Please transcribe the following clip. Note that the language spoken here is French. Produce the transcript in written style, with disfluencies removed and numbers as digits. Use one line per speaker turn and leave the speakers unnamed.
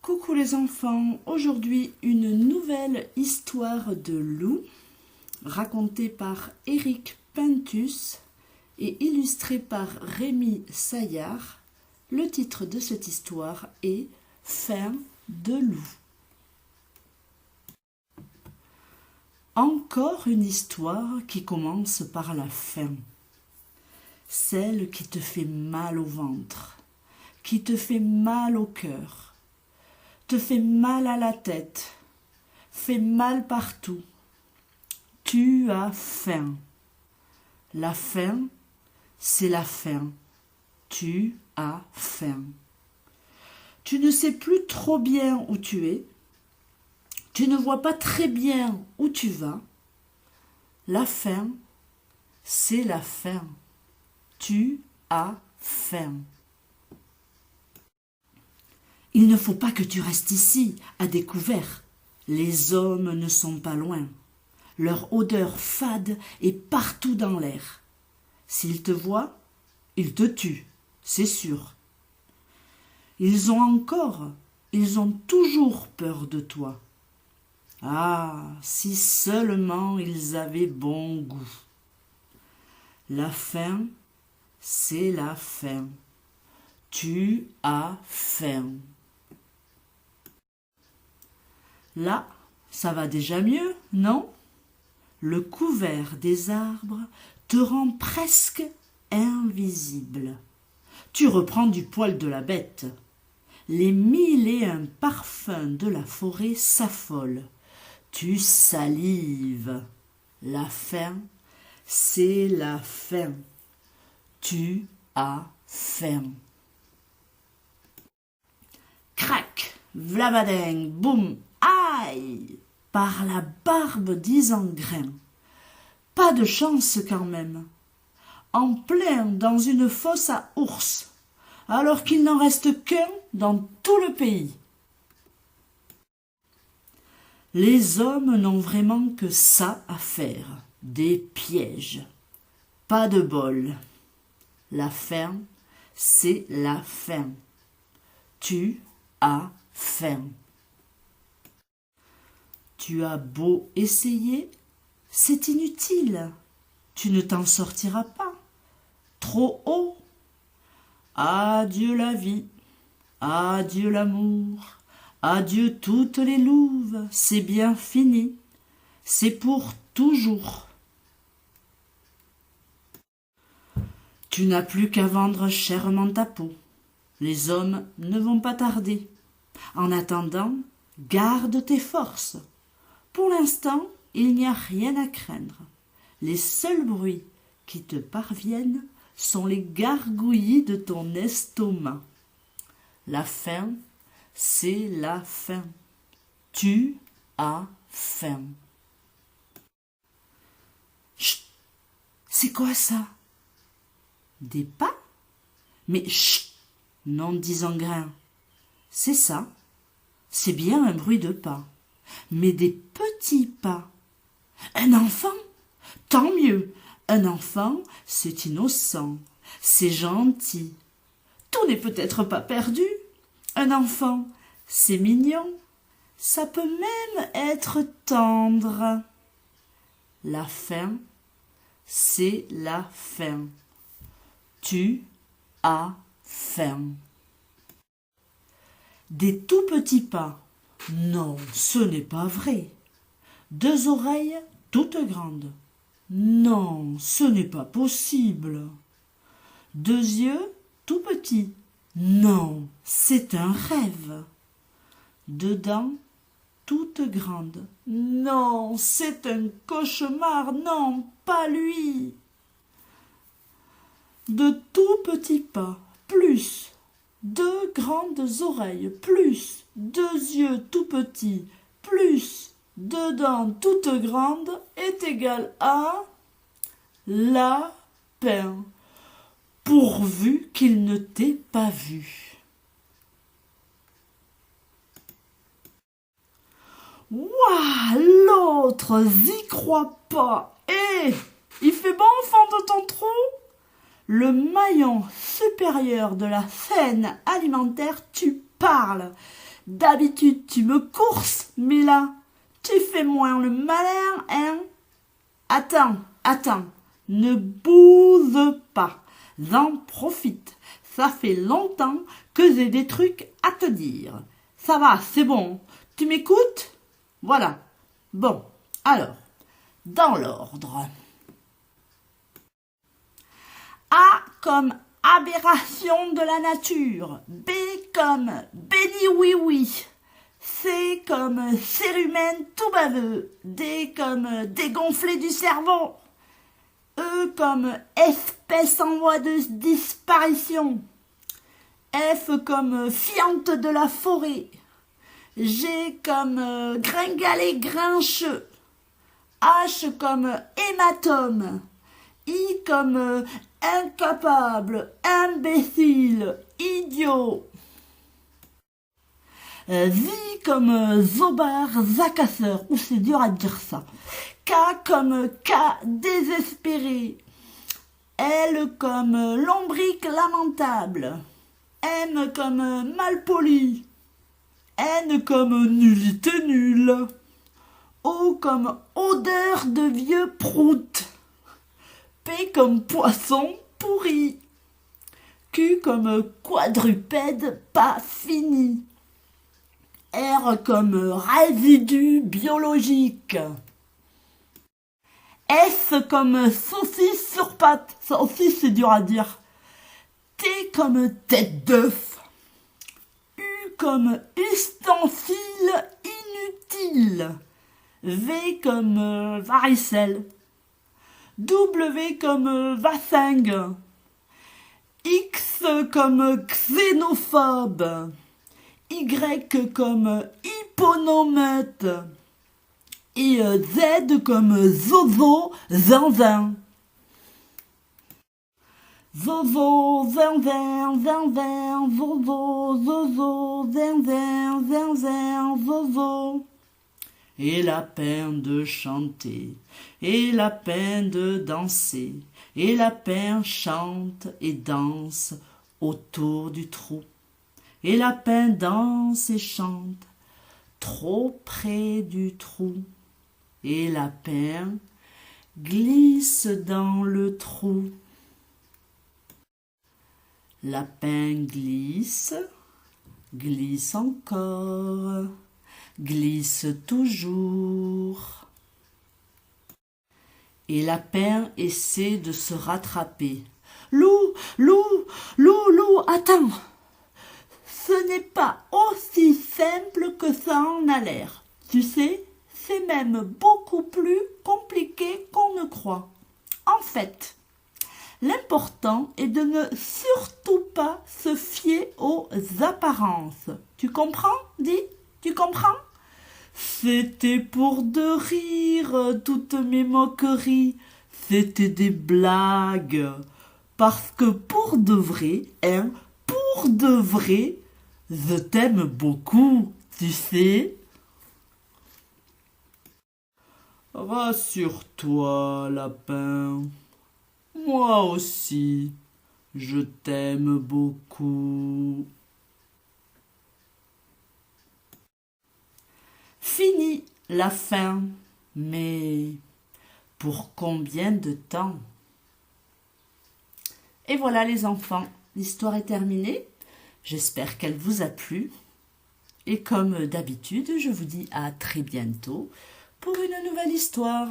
Coucou les enfants, aujourd'hui une nouvelle histoire de loup racontée par Éric Pentus et illustrée par Rémi Saillard. Le titre de cette histoire est Fin de loup. Encore une histoire qui commence par la fin, celle qui te fait mal au ventre, qui te fait mal au cœur, te fait mal à la tête, fait mal partout. Tu as faim. La faim, c'est la faim. Tu as faim. Tu ne sais plus trop bien où tu es. Tu ne vois pas très bien où tu vas. La faim, c'est la faim. Tu as faim. Il ne faut pas que tu restes ici, à découvert. Les hommes ne sont pas loin. Leur odeur fade est partout dans l'air. S'ils te voient, ils te tuent, c'est sûr. Ils ont toujours peur de toi. Ah, si seulement ils avaient bon goût. La faim, c'est la faim. Tu as faim. Là, ça va déjà mieux, non? Le couvert des arbres te rend presque invisible. Tu reprends du poil de la bête. Les 1001 parfums de la forêt s'affolent. Tu salives. La faim, c'est la faim. Tu as faim. Crac, vlabadeng, boum, aïe, par la barbe d'Isengrin. Pas de chance quand même. En plein dans une fosse à ours, alors qu'il n'en reste qu'un dans tout le pays. Les hommes n'ont vraiment que ça à faire, des pièges. Pas de bol. La faim, c'est la faim. Tu as faim. Tu as beau essayer, c'est inutile. Tu ne t'en sortiras pas. Trop haut. Adieu la vie, adieu l'amour, adieu toutes les louves, c'est bien fini, c'est pour toujours. Tu n'as plus qu'à vendre chèrement ta peau. Les hommes ne vont pas tarder. En attendant, garde tes forces. Pour l'instant, il n'y a rien à craindre. Les seuls bruits qui te parviennent sont les gargouillis de ton estomac. La faim, c'est la faim. Tu as faim. Chut! C'est quoi ça? Des pas? Mais chut! Non, d'Isengrin. C'est ça. C'est bien un bruit de pas. Mais des petits pas. Un enfant? Tant mieux. Un enfant, c'est innocent, c'est gentil. Tout n'est peut-être pas perdu. Un enfant, c'est mignon. Ça peut même être tendre. La faim, c'est la faim. Tu as faim. Des tout petits pas. Non, ce n'est pas vrai. 2 oreilles toutes grandes. Non, ce n'est pas possible. 2 yeux tout petits. Non, c'est un rêve. 2 dents toutes grandes. Non, c'est un cauchemar. Non, pas lui. De tout petits pas, plus 2 grandes oreilles, plus 2 yeux tout petits, plus 2 dents toutes grandes est égal à lapin, pourvu qu'il ne t'ait pas vu. Ouah, l'autre n'y croit pas. Il fait bon fendre ton trou? Le maillon supérieur de la chaîne alimentaire, tu parles. D'habitude, tu me courses, mais là, tu fais moins le malin, hein? Attends, ne bouge pas, j'en profite. Ça fait longtemps que j'ai des trucs à te dire. Ça va, c'est bon, tu m'écoutes? Voilà. Bon, alors, dans l'ordre. A comme aberration de la nature. B comme béni oui. C comme cérumen tout baveux. D comme dégonflé du cerveau. E comme espèce en voie de disparition. F comme fiente de la forêt. G comme gringalet grincheux. H comme hématome. I comme incapable, imbécile, idiot. Z comme zobar, zacasseur, ou c'est dur à dire ça. K comme cas désespéré. L comme lombric lamentable. M comme malpoli. N comme nullité nulle. O comme odeur de vieux prout. P comme poisson pourri. Q comme quadrupède pas fini. R comme résidu biologique. S comme saucisse sur pattes. Ça aussi c'est dur à dire. T comme tête d'œuf. U comme ustensile inutile. V comme varicelle. W comme vassingue. X comme xénophobe. Y comme hipponomète. Et Z comme zozo zinzin. Zozo zinzin zinzin zozo zozo zinzin zinzin zozo. Et la peine de chanter, et la peine de danser, et la peine chante et danse autour du trou. Et la peine danse et chante trop près du trou. Et la peine glisse dans le trou. La peine glisse, glisse encore. Glisse toujours. Et la pain essaie de se rattraper. Lou, attends. Ce n'est pas aussi simple que ça en a l'air. Tu sais, c'est même beaucoup plus compliqué qu'on ne croit. En fait, l'important est de ne surtout pas se fier aux apparences. Tu comprends, dis? Tu comprends? C'était pour de rire, toutes mes moqueries. C'était des blagues. Parce que pour de vrai, pour de vrai, je t'aime beaucoup, tu sais. Rassure-toi, lapin. Moi aussi, je t'aime beaucoup. Fini la fin, mais pour combien de temps? Et voilà les enfants, l'histoire est terminée. J'espère qu'elle vous a plu. Et comme d'habitude, je vous dis à très bientôt pour une nouvelle histoire.